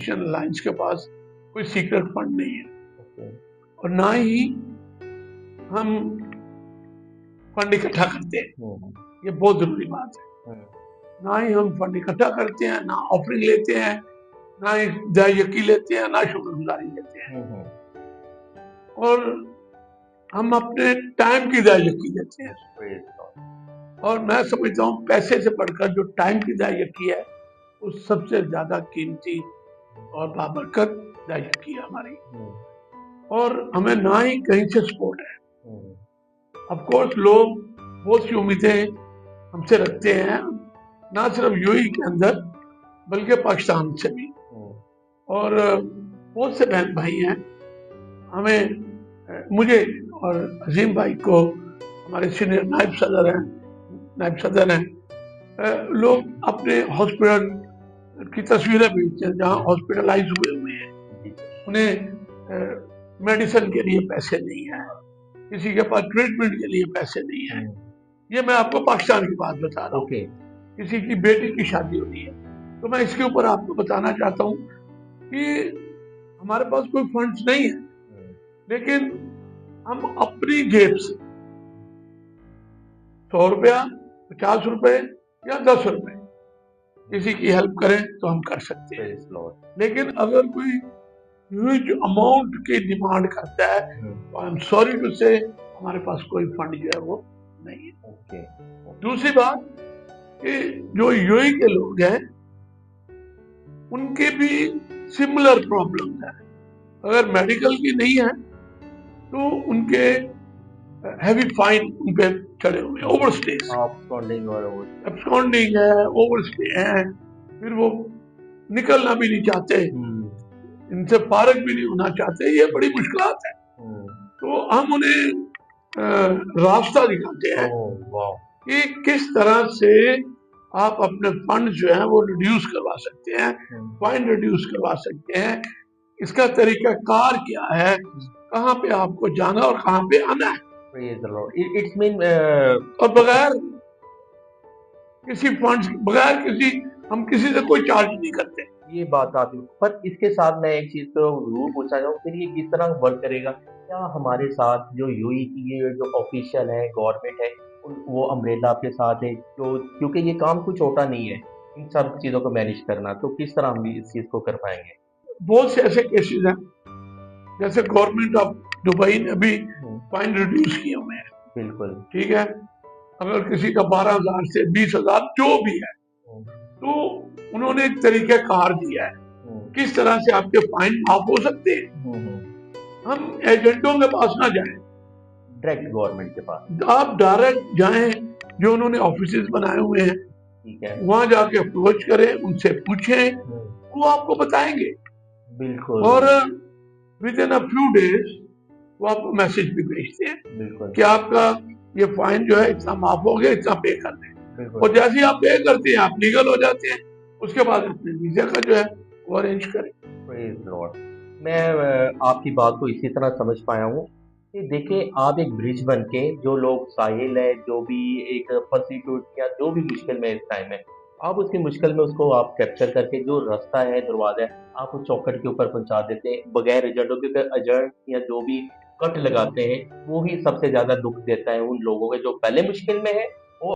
Christian alliance के पास कोई secret fund नहीं है, ओके, और ना ही हम फंड इकट्ठा करते हैं। हम्म, ये बहुत जरूरी बात है। हम्म, ना ही हम फंड इकट्ठा करते हैं, ना ऑफरिंग लेते हैं, ना ही दाई यकी लेते हैं, ना शुक्रगुजारी लेते हैं। हम्म, और हम अपने टाइम की दाई यकी लेते हैं। praise God, और मैं समझता हूँ पैसे से बढ़कर जो टाइम की दाई यकी है वो सबसे ज्यादा कीमती और बाबरकत दाई यकी है हमारी। हम्म, और हमें ना ही कहीं से सपोर्ट है। हम्म, ऑफ कोर्स लोग बहुत सी उम्मीदें हमसे रखते हैं, ना सिर्फ यूएई के अंदर बल्कि पाकिस्तान से भी। हम्म, और बहुत से बहन भाई हैं हमें, मुझे और अजीम भाई को, हमारे सीनियर नायब सदर हैं, लोग अपने हॉस्पिटल की तस्वीरें भेजते हैं जहाँ हॉस्पिटलाइज हुए हैं। जी सर, उन्हें मेडिसिन के लिए पैसे नहीं है, किसी के पास ट्रीटमेंट के लिए पैसे नहीं है। ये मैं आपको पाकिस्तान की बात बता रहा हूँ। ओके, किसी की बेटी की शादी हो रही है तो मैं इसके ऊपर आपको बताना चाहता हूँ कि हमारे पास कोई फंड्स नहीं है, लेकिन हम अपनी जेब से 100 रुपया, 50 रुपए या 10 रुपए किसी की हेल्प करें तो हम कर सकते हैं। praise Lord, लेकिन अगर कोई ह्यूज अमाउंट की डिमांड करता है तो आई एम सॉरी टू से हमारे पास कोई फंड जो है वो नहीं है। ओके, दूसरी बात कि जो यूएई के लोग हैं उनके भी सिमिलर प्रॉब्लम है। अगर मेडिकल की नहीं है तो उनके हैवी फाइन उन पे चढ़े हुए, ओवरस्टेज, absconding और overstay, एब्सकॉन्डिंग है, ओवरस्टे है, फिर वो निकलना भी नहीं चाहते, इनसे फारग भी नहीं होना चाहते। ये बड़ी मुश्किलात है। तो हम उन्हें रास्ता दिखाते हैं ओह वाह, कि किस तरह से आप अपने फंड जो है वो रिड्यूस करवा सकते हैं, फाइन रिड्यूस करवा सकते हैं। इसका तरीका कार क्या है, कहाँ पे आपको जाना और कहाँ पे आना है, praise the Lord, it's mean और बगैर किसी फंड्स, बगैर किसी, हम किसी से कोई चार्ज नहीं करते। ये बात आती है, पर इसके साथ मैं एक चीज तो जरूर पूछना चाहूँ, फिर ये किस तरह वर्क करेगा? क्या हमारे साथ जो यूई की ये जो ऑफिशियल है, गवर्नमेंट है, वो अम्ब्रेला आपके साथ है, जो क्योंकि ये काम कुछ छोटा नहीं है इन सब चीजों को मैनेज करना, तो किस तरह हम इस चीज को कर पाएंगे? बहुत से ऐसे केसेस हैं, जैसे गवर्नमेंट ऑफ दुबई ने भी फाइन रिड्यूस किए हुए हैं। बिल्कुल, ठीक है, अगर किसी का 12,000 से 20,000 जो भी है तो उन्होंने एक तरीका कार दिया है किस तरह से आपके फाइन माफ हो सकते हैं। हम एजेंटों के पास ना जाएं, डायरेक्ट गवर्नमेंट के पास, आप डायरेक्ट जाएं, जो उन्होंने ऑफिसेज बनाए हुए हैं ठीक है, वहां जाके अप्रोच करें, उनसे पूछें, वो आपको बताएंगे। बिल्कुल, और with in a few days वो आपको मैसेज भी भेजते हैं बिल्कुल, कि आपका ये फाइन जो है इतना माफ हो गया, इतना पे कर दें। बिल्कुल, और जैसे ही आप पे करते हैं आप लीगल हो जाते हैं। उसके बाद अपने वीजा का जो है वो अरेंज करें। Praise Lord. मैं आपकी बात को इसी तरह समझ पाया हूँ कि देखिए, आप एक ब्रिज बन के जो लोग साहिल है, जो भी एक फंसी या जो भी मुश्किल में इस टाइम है, आप उसकी मुश्किल में उसको आप कैप्चर करके जो रास्ता है, दरवाजा है, आप उस चौखट के ऊपर पहुंचा देते हैं बगैर एजेंटों के। एजेंट या जो भी कट लगाते हैं वो ही सबसे ज्यादा दुख देता है उन लोगों के जो पहले मुश्किल में है। वो